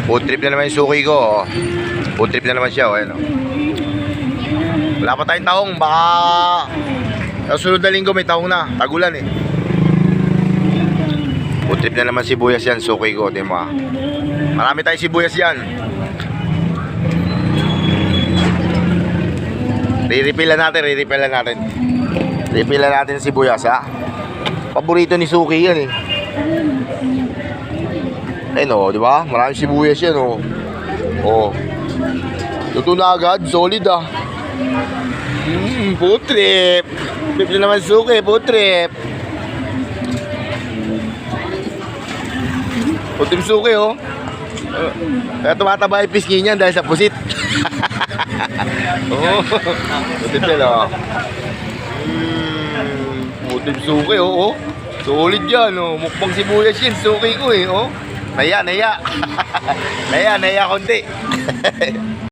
Food trip na naman yung suki ko. Food trip na naman siya. Ayun, oh. Wala pa tayong taong. Baka sa sunod na linggo may taong na. Tagulan eh. Food trip na naman sibuyas yan. Suki ko. Diba? Marami tayong sibuyas yan. Re-refillan natin. Refillan natin sibuyas, ha. Paborito ni Suki yan eh. Ayun, oh, di ba? Maraming sibuyas yan, oh. Oh. Luto na agad, solid ah. Food trip. Trip na naman Suki, food trip. Food trip Suki, oh. Kaya tumataba yung pisngi niyan dahil sa pusit. Oh. Food trip yan, oh. Food trip Suki, oh. Solid yan, oh. Mukbang sibuyas yan, Suki ko eh, oh. Naya konti.